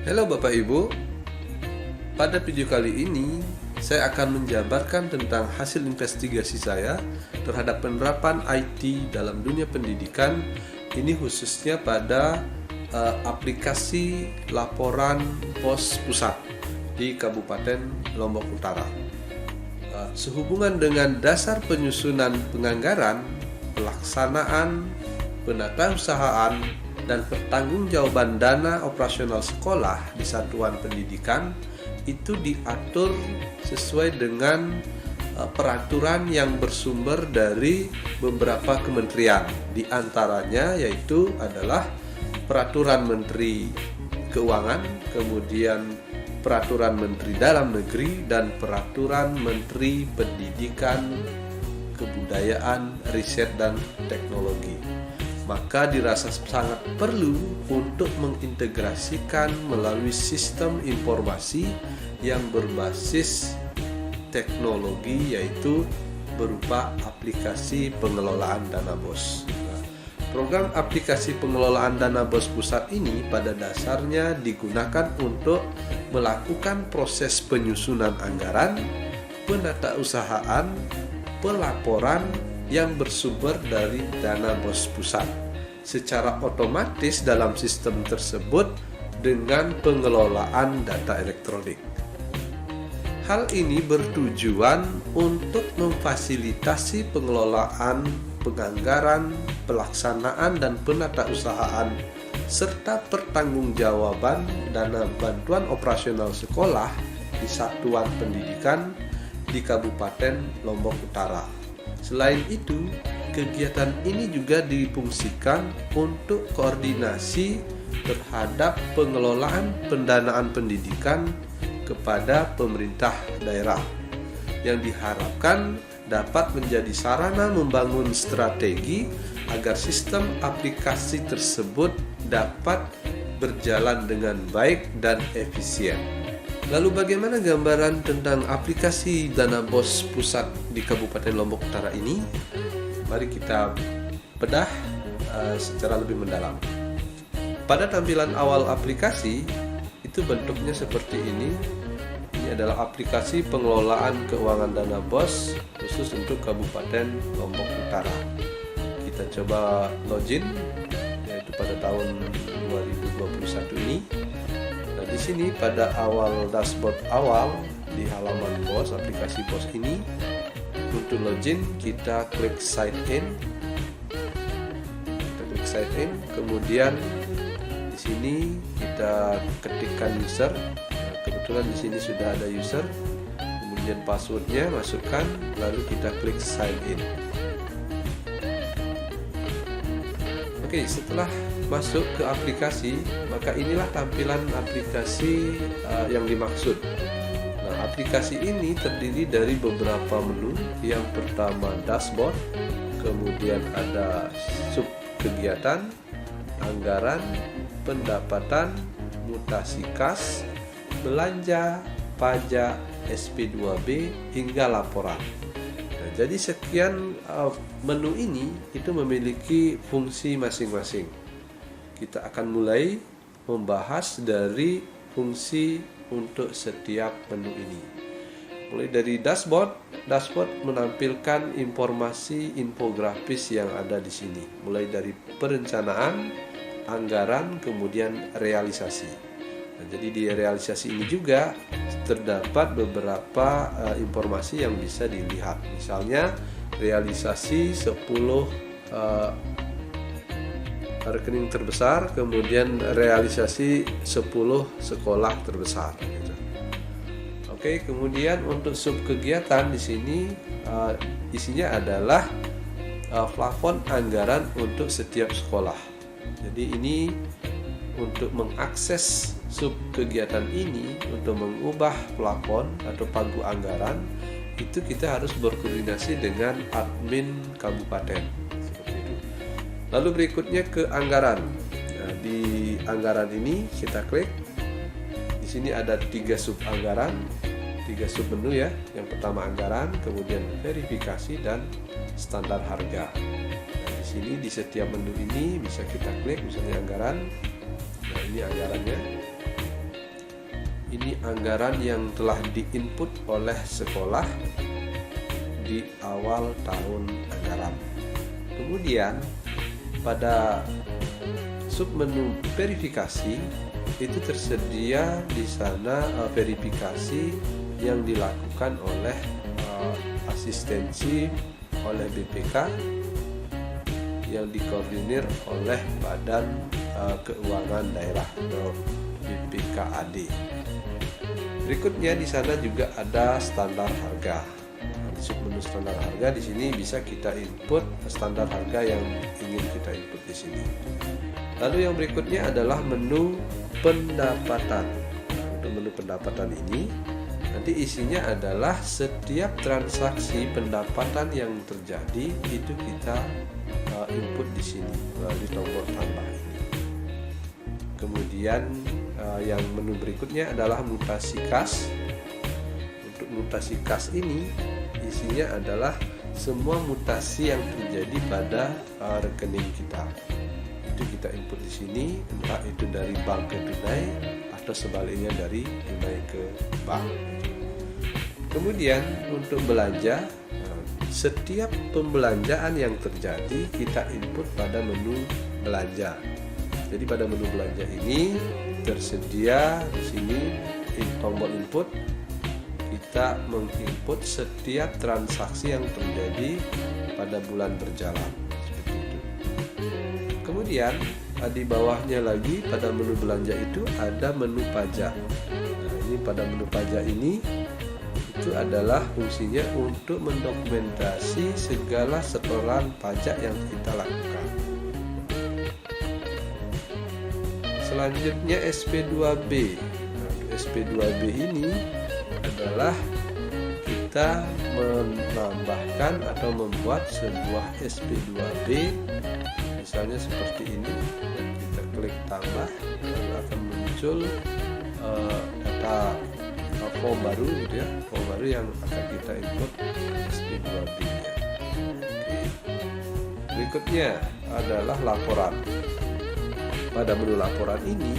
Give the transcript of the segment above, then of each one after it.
Halo Bapak Ibu, pada video kali ini saya akan menjabarkan tentang hasil investigasi saya terhadap penerapan IT dalam dunia pendidikan. Ini khususnya pada aplikasi laporan pos pusat di Kabupaten Lombok Utara. Sehubungan dengan dasar penyusunan penganggaran, pelaksanaan, penatausahaan, dan pertanggungjawaban dana operasional sekolah di satuan pendidikan itu diatur sesuai dengan peraturan yang bersumber dari beberapa kementerian. Di antaranya yaitu adalah Peraturan Menteri Keuangan, kemudian Peraturan Menteri Dalam Negeri, dan Peraturan Menteri Pendidikan, Kebudayaan, Riset, dan Teknologi. Maka dirasa sangat perlu untuk mengintegrasikan melalui sistem informasi yang berbasis teknologi, yaitu berupa aplikasi pengelolaan dana BOS. Program aplikasi pengelolaan dana BOS pusat ini pada dasarnya digunakan untuk melakukan proses penyusunan anggaran, penatausahaan, pelaporan yang bersumber dari dana BOS pusat secara otomatis dalam sistem tersebut dengan pengelolaan data elektronik. Hal ini bertujuan untuk memfasilitasi pengelolaan penganggaran, pelaksanaan, dan penatausahaan serta pertanggungjawaban dana bantuan operasional sekolah di satuan pendidikan di Kabupaten Lombok Utara. Selain itu, kegiatan ini juga difungsikan untuk koordinasi terhadap pengelolaan pendanaan pendidikan kepada pemerintah daerah yang diharapkan dapat menjadi sarana membangun strategi agar sistem aplikasi tersebut dapat berjalan dengan baik dan efisien. Lalu bagaimana gambaran tentang aplikasi dana BOS pusat di Kabupaten Lombok Utara ini? Mari kita bedah secara lebih mendalam. Pada tampilan awal aplikasi itu bentuknya seperti ini. Ini adalah aplikasi pengelolaan keuangan dana BOS khusus untuk Kabupaten Lombok Utara. Kita coba login, yaitu pada tahun 2021 ini. Nah, di sini pada awal dashboard awal di halaman BOS, aplikasi BOS ini, untuk login kita klik sign in. Kita klik sign in, kemudian di sini kita ketikkan user. Nah, kebetulan di sini sudah ada user. Kemudian passwordnya masukkan, lalu kita klik sign in. Oke, setelah masuk ke aplikasi, maka inilah tampilan aplikasi yang dimaksud. Nah, aplikasi ini terdiri dari beberapa menu. Yang pertama dashboard, kemudian ada sub kegiatan, anggaran, pendapatan, mutasi kas, belanja, pajak, SP2B, hingga laporan. Nah, jadi sekian menu ini itu memiliki fungsi masing-masing. Kita akan mulai membahas dari fungsi untuk setiap menu ini. Mulai dari dashboard. Dashboard menampilkan informasi infografis yang ada di sini, mulai dari perencanaan, anggaran, kemudian realisasi. Nah, jadi di realisasi ini juga terdapat beberapa informasi yang bisa dilihat. Misalnya realisasi 10 rekening terbesar, kemudian realisasi 10 sekolah terbesar. Gitu. Oke, kemudian untuk sub kegiatan di sini isinya adalah plafon anggaran untuk setiap sekolah. Jadi ini untuk mengakses sub kegiatan ini, untuk mengubah plafon atau pagu anggaran, itu kita harus berkoordinasi dengan admin kabupaten. Seperti itu. Lalu berikutnya ke anggaran. Nah, di anggaran ini kita klik. Di sini ada 3 sub anggaran, 3 sub menu ya. Yang pertama anggaran, kemudian verifikasi, dan standar harga. Nah, di sini di setiap menu ini bisa kita klik, misalnya anggaran. Nah, ini anggarannya. ini anggaran yang telah diinput oleh sekolah di awal tahun anggaran. Kemudian pada submenu verifikasi itu tersedia di sana verifikasi yang dilakukan oleh asistensi oleh BPK yang dikoordinir oleh Badan Keuangan Daerah atau BPKAD. Berikutnya di sana juga ada standar harga. Di submenu standar harga di sini bisa kita input standar harga yang ingin kita input di sini. Lalu yang berikutnya adalah menu pendapatan. Untuk menu pendapatan ini nanti isinya adalah setiap transaksi pendapatan yang terjadi itu kita input di sini melalui tombol tambah ini. Kemudian yang menu berikutnya adalah mutasi kas. Untuk mutasi kas ini isinya adalah semua mutasi yang terjadi pada rekening kita. Itu kita input di sini, entah itu dari bank ke tunai atau sebaliknya dari tunai ke bank. Kemudian untuk belanja, setiap pembelanjaan yang terjadi kita input pada menu belanja. Jadi pada menu belanja ini tersedia di sini tombol input. Kita menginput setiap transaksi yang terjadi pada bulan berjalan seperti itu. Kemudian di bawahnya lagi pada menu belanja itu ada menu pajak. Nah, ini pada menu pajak ini itu adalah fungsinya untuk mendokumentasi segala setoran pajak yang kita lakukan. Selanjutnya SP2B. Nah, SP2B ini adalah kita menambahkan atau membuat sebuah SP2B, misalnya seperti ini. Kita klik tambah, lalu akan muncul data form baru gitu ya, form baru yang akan kita input SP2B nya. Berikutnya adalah laporan. Pada menu laporan ini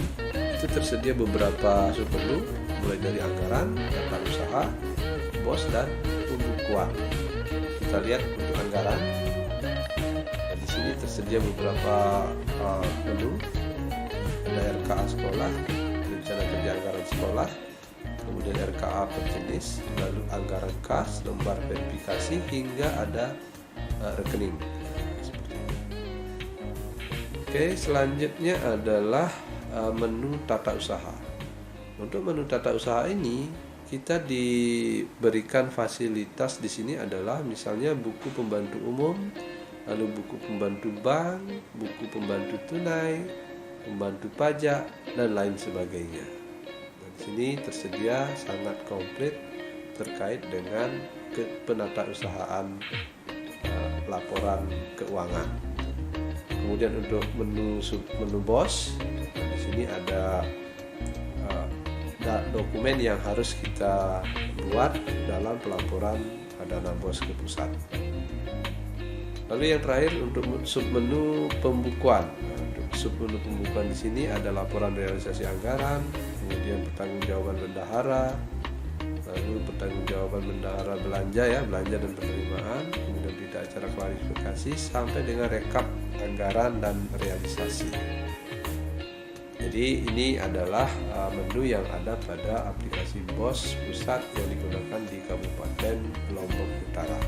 itu tersedia beberapa submenu, mulai dari anggaran, data usaha, BOS, dan pembukuan. Kita lihat untuk anggaran. Dan di sini tersedia beberapa menu. Ada RKA sekolah, rencana kerja anggaran sekolah, kemudian RKA per jenis, lalu anggaran kas, lembar verifikasi, hingga ada rekening. Oke, selanjutnya adalah menu tata usaha. Untuk menu tata usaha ini kita diberikan fasilitas di sini adalah misalnya buku pembantu umum, lalu buku pembantu bank, buku pembantu tunai, pembantu pajak, dan lain sebagainya. Nah, di sini tersedia sangat komplit terkait dengan penatausahaan laporan keuangan. Kemudian untuk menu BOS, di sini ada dokumen yang harus kita buat dalam pelaporan dana BOS ke pusat. Lalu yang terakhir untuk submenu pembukuan. Untuk submenu pembukuan di sini ada laporan realisasi anggaran, kemudian pertanggungjawaban bendahara, lalu pertanggungjawaban bendahara belanja ya, belanja dan penerimaan, kemudian berita acara klarifikasi sampai dengan rekap anggaran dan realisasi. Jadi ini adalah menu yang ada pada aplikasi BOS pusat yang digunakan di Kabupaten Lombok Utara.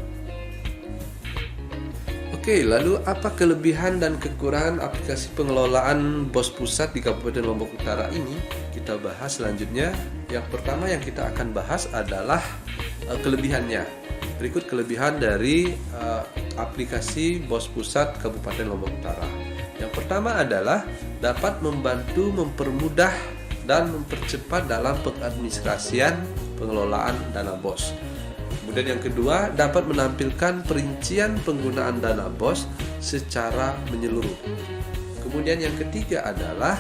Oke, lalu apa kelebihan dan kekurangan aplikasi pengelolaan BOS pusat di Kabupaten Lombok Utara ini? Kita bahas selanjutnya. Yang pertama yang kita akan bahas adalah kelebihannya. Berikut kelebihan dari aplikasi BOS pusat Kabupaten Lombok Utara. Yang pertama adalah dapat membantu mempermudah dan mempercepat dalam pengadministrasian pengelolaan dana BOS. Kemudian yang kedua, dapat menampilkan perincian penggunaan dana BOS secara menyeluruh. Kemudian yang ketiga adalah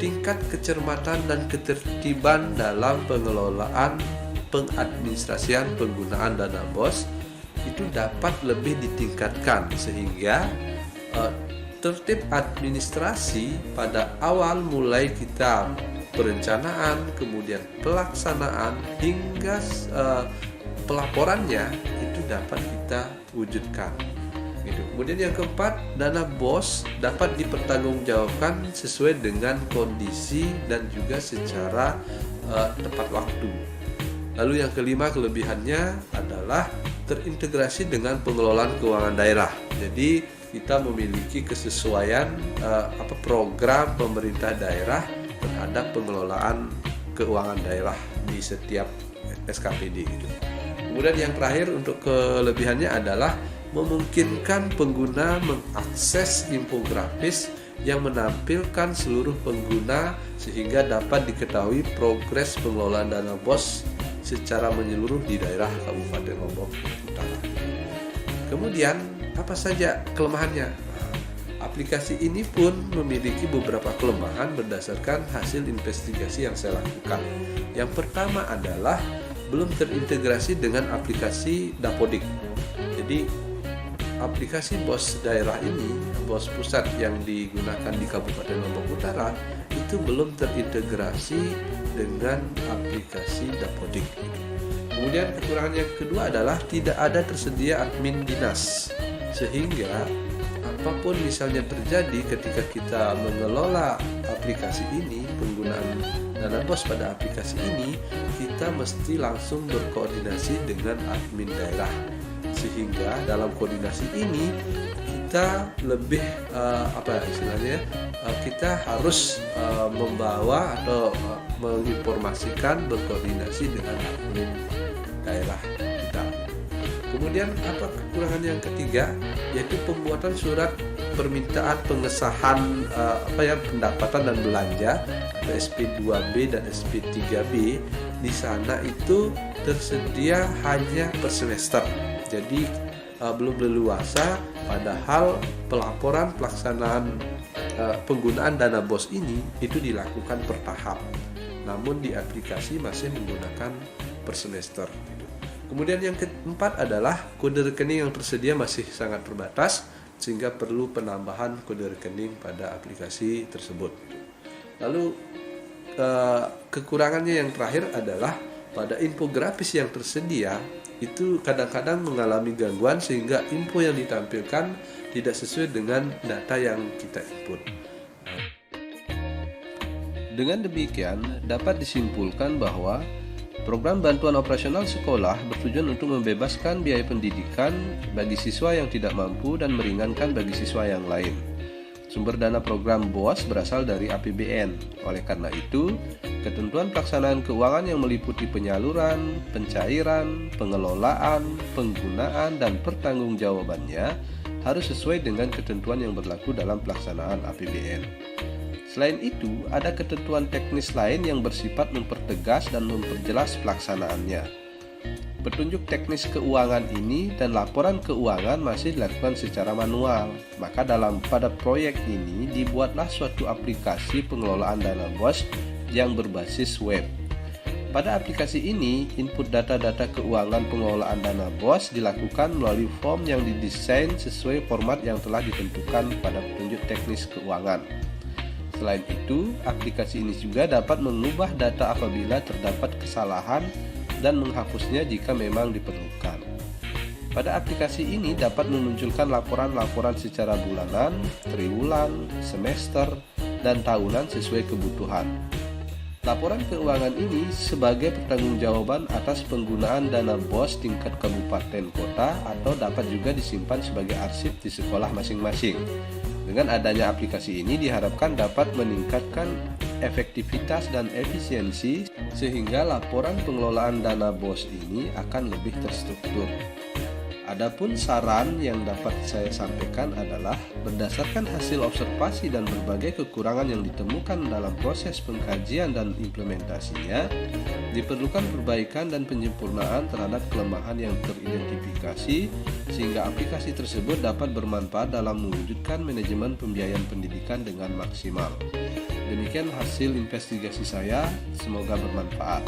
tingkat kecermatan dan ketertiban dalam pengelolaan pengadministrasian penggunaan dana BOS itu dapat lebih ditingkatkan sehingga tertib administrasi pada awal mulai kita perencanaan, kemudian pelaksanaan hingga pelaporannya itu dapat kita wujudkan. Gitu. Kemudian yang keempat, dana BOS dapat dipertanggungjawabkan sesuai dengan kondisi dan juga secara tepat waktu. Lalu yang kelima, kelebihannya adalah terintegrasi dengan pengelolaan keuangan daerah. Jadi kita memiliki kesesuaian program pemerintah daerah terhadap pengelolaan keuangan daerah di setiap SKPD gitu. Kemudian yang terakhir untuk kelebihannya adalah memungkinkan pengguna mengakses infografis yang menampilkan seluruh pengguna sehingga dapat diketahui progres pengelolaan dana BOS secara menyeluruh di daerah Kabupaten Lombok Utara. Kemudian apa saja kelemahannya? Aplikasi ini pun memiliki beberapa kelemahan berdasarkan hasil investigasi yang saya lakukan. Yang pertama adalah belum terintegrasi dengan aplikasi Dapodik. Jadi aplikasi BOS daerah ini, BOS pusat yang digunakan di Kabupaten Lombok Utara itu belum terintegrasi dengan aplikasi Dapodik. Kemudian kekurangan yang kedua adalah tidak ada tersedia admin dinas, sehingga apapun misalnya terjadi ketika kita mengelola aplikasi ini, penggunaan dana BOS pada aplikasi ini, kita mesti langsung berkoordinasi dengan admin daerah. Sehingga dalam koordinasi ini kita lebih kita harus membawa atau menginformasikan, berkoordinasi dengan admin daerah kita. Kemudian apa kekurangan yang ketiga, yaitu pembuatan surat permintaan pengesahan pendapatan dan belanja atau SP2B dan SP3B. Di sana itu tersedia hanya per semester. Jadi belum leluasa, padahal pelaporan pelaksanaan penggunaan dana BOS ini itu dilakukan per tahap. Namun di aplikasi masih menggunakan per semester. Kemudian yang keempat adalah kode rekening yang tersedia masih sangat terbatas, sehingga perlu penambahan kode rekening pada aplikasi tersebut. Lalu kekurangannya yang terakhir adalah pada infografis yang tersedia itu kadang-kadang mengalami gangguan sehingga info yang ditampilkan tidak sesuai dengan data yang kita input. Dengan demikian, dapat disimpulkan bahwa program bantuan operasional sekolah bertujuan untuk membebaskan biaya pendidikan bagi siswa yang tidak mampu dan meringankan bagi siswa yang lain. Sumber dana program BOS berasal dari APBN. Oleh karena itu, ketentuan pelaksanaan keuangan yang meliputi penyaluran, pencairan, pengelolaan, penggunaan, dan pertanggungjawabannya harus sesuai dengan ketentuan yang berlaku dalam pelaksanaan APBN. Selain itu, ada ketentuan teknis lain yang bersifat mempertegas dan memperjelas pelaksanaannya. Petunjuk teknis keuangan ini dan laporan keuangan masih dilakukan secara manual. Maka pada proyek ini dibuatlah suatu aplikasi pengelolaan dana BOS yang berbasis web. Pada aplikasi ini, input data-data keuangan pengelolaan dana BOS dilakukan melalui form yang didesain sesuai format yang telah ditentukan pada petunjuk teknis keuangan. Selain itu, aplikasi ini juga dapat mengubah data apabila terdapat kesalahan dan menghapusnya jika memang diperlukan. Pada aplikasi ini dapat memunculkan laporan-laporan secara bulanan, triwulan, semester, dan tahunan sesuai kebutuhan. Laporan keuangan ini sebagai pertanggungjawaban atas penggunaan dana BOS tingkat kabupaten kota atau dapat juga disimpan sebagai arsip di sekolah masing-masing. Dengan adanya aplikasi ini diharapkan dapat meningkatkan efektivitas dan efisiensi sehingga laporan pengelolaan dana BOS ini akan lebih terstruktur. Adapun saran yang dapat saya sampaikan adalah berdasarkan hasil observasi dan berbagai kekurangan yang ditemukan dalam proses pengkajian dan implementasinya, diperlukan perbaikan dan penyempurnaan terhadap kelemahan yang teridentifikasi sehingga aplikasi tersebut dapat bermanfaat dalam mewujudkan manajemen pembiayaan pendidikan dengan maksimal. Demikian hasil investigasi saya, semoga bermanfaat.